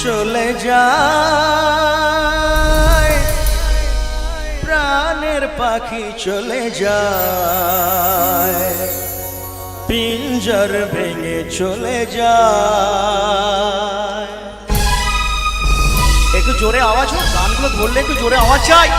চলে যায় প্রাণের পাখি চলে যায়, পিঞ্জর ভেঙে চলে যায়। একটু জোরে আওয়াজ হোক, গানগুলো ধরলে একটু জোরে আওয়াজ চাই।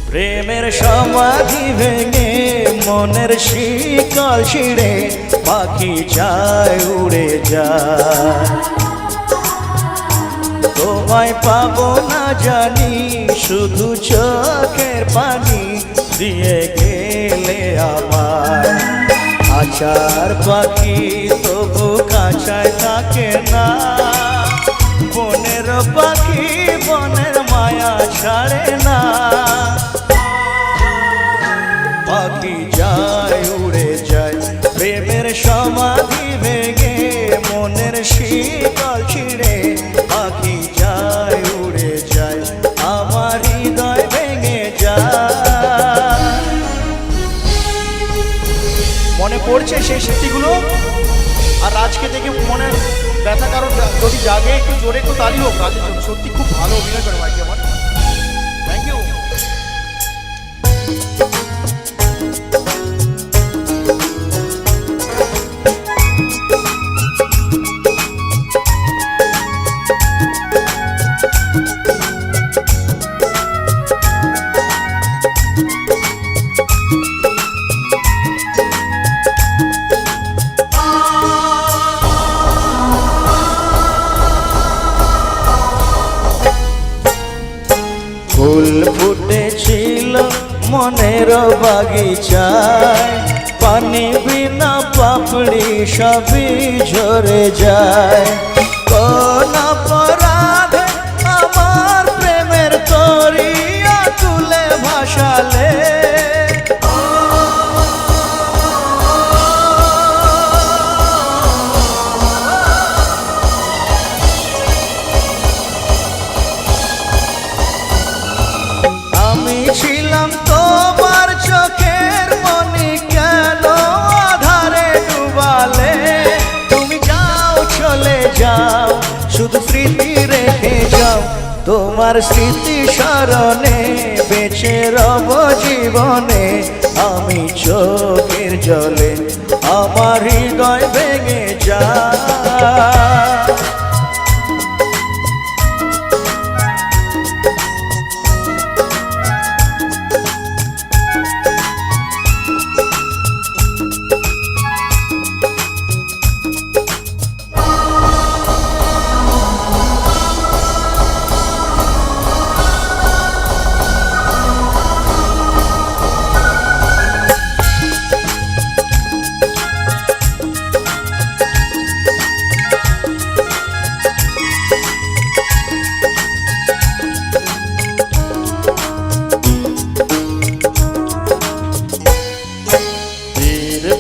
প্রেমের সমাধি ভেঙে মনের শিকল ছিঁড়ে পাখি যায় উড়ে যায়। তোমায় পাবো না জানি শুধু চোখের পানি দিয়ে গেলে আমার। আচার পাখি তবু কাছায় থাকে না, বনের পাখি বনের মায়া ছাড়ে না। পাখি যায় উড়ে যায় প্রেমের সমাধি ভেঙে মনের শিকল ছিঁড়ে পাখি যায় উড়ে যায়, আমার হৃদয় ভেঙে যায়। মনে পড়ছে সেই স্মৃতিগুলো, আর আজকে দেখে মনে ব্যথা কারণ যদি জাগে একটু জোরে একটু তালি হোক কাজের জন্য। সত্যি খুব ভালো অভিনয় করে ভাই আমার, থ্যাংক ইউ। ফুল ফুটেছিল মনের বাগিচায়, পানি বিনা পাপড়ি সবই ঝরে যায়। কোন অপরাধে আমার প্রেমের তরিয়া তুলে ভাসালে, ছিলাম তোমার চোখের মনি কেন আধারে ডুবালে। তুমি যাও চলে যাও শুধু স্মৃতি রেখে যাও, তোমার স্মৃতি স্মরণে বেঁচে রব জীবনে। আমি চোখের জলে আমার হৃদয় ভেঙে যায়।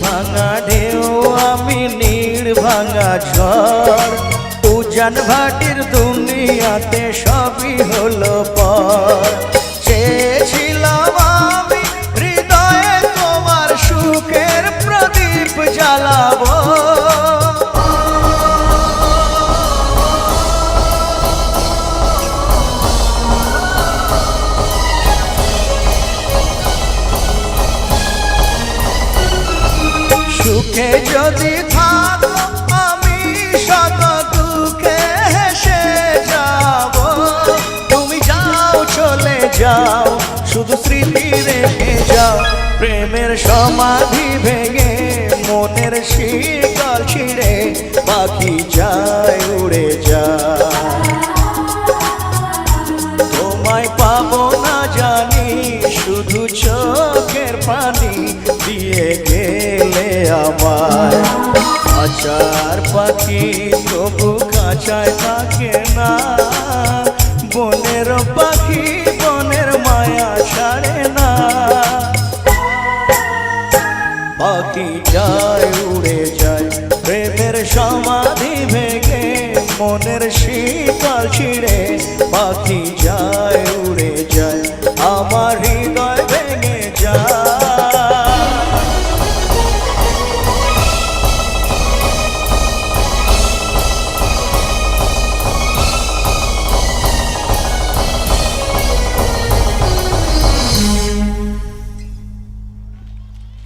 ভাঙা ঢেউ আমি নীড় ভাঙা ঝড়, উজান ভাটির দুনিয়াতে সবই হলো পর। চেয়েছিলাম আমি হৃদয়ে তোমার সুখের প্রদীপ জ্বালাবো, সুখে যদি থাকো আমি শত দুঃখে হেসে যাব। তুমি যাও চলে যাও শুধু স্মৃতি রেখে যাও, প্রেমের সমাধি ভেঙে মনের শিকল ছিঁড়ে পাখি যায় উড়ে যায়। তোমায় পাবো না জানি শুধু চোখের পানি দিয়ে গেলে আমার। আচার পাখি তবু কাছায় থাকে না, বনের পাখি যায় উড়ে যায়। প্রেমের সমাধি ভেঙে মনের শীতল ছিঁড়ে পাখি যায় উড়ে যায়।